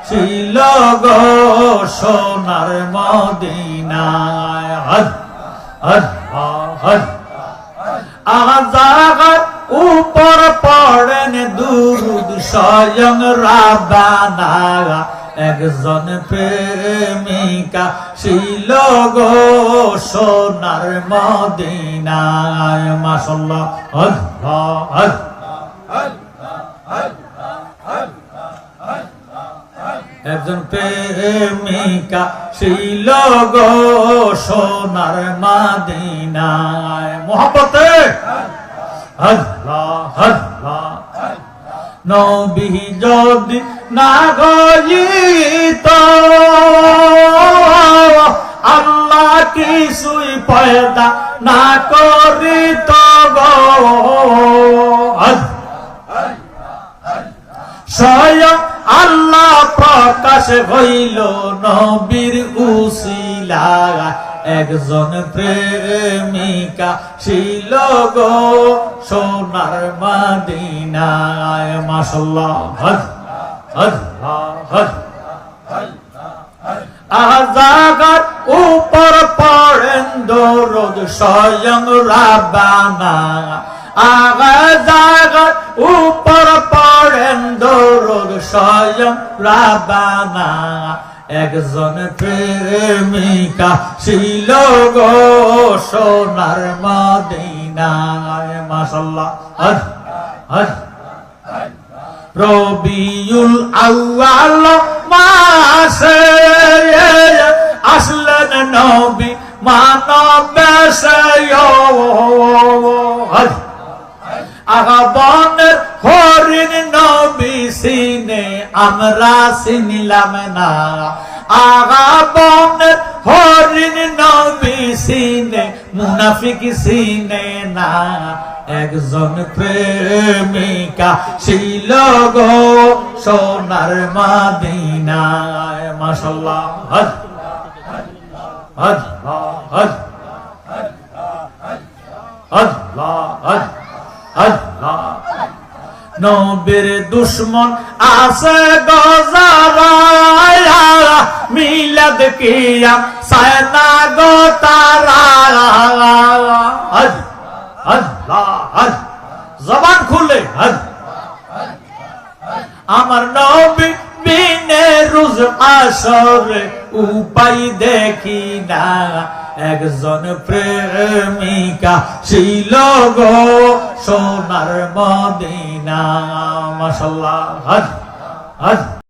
ছিল গো সোনার মদিনায়। আজাগার উপর পড়েন দুরুদ স্বয়ং রাব্বানা, একজন প্রেমিকা ছিল গো সোনার মদিনায়। মাশাআল্লাহ, একজন প্রেমিকা ছিল গো সোনার মদিনায়। মোহাব্বতে আল্লাহ আল্লাহ, নবী যদি না গইত আল্লাহ কিছুই পয়দা না করিত গো। স্বয়ং আল্লাহ প্রকাশ হইল নবীর উসিলায়, একজন প্রেমিকা ছিল গো সোনার মদিনায়। মাশাআল্লাহ, আজাগার উপর পড়েন দরুদ স্বয়ং রাব্বানা, আজাগার উপর পড়েন দরুদ স্বয়ং রাব্বানা, একজন প্রেমিকা ছিল গো সোনার মদিনায়। মাশাআল্লাহ, রবিউল আউয়াল মাসে আসলেন নবী মানব বেশে। আগাবনের হরিণ নবী সিনে আমরা চিনিলাম না, আগাবনের হরিণ নবী সিনে মুনাফিক সিনে না, একজন প্রেমিকা ছিল গো সোনার মদিনায়। মাশাআল্লাহ, নবীর দুশ্মন আছে গজারা, মিলাদ কিয়া সায়না গো তারা। জবান খুলে আমার নবী বিনে রোজ আসরে উপায় দেখি না, একজন প্রেমিকা ছিল গো সোনার মদিনা। মাশাআল্লাহ।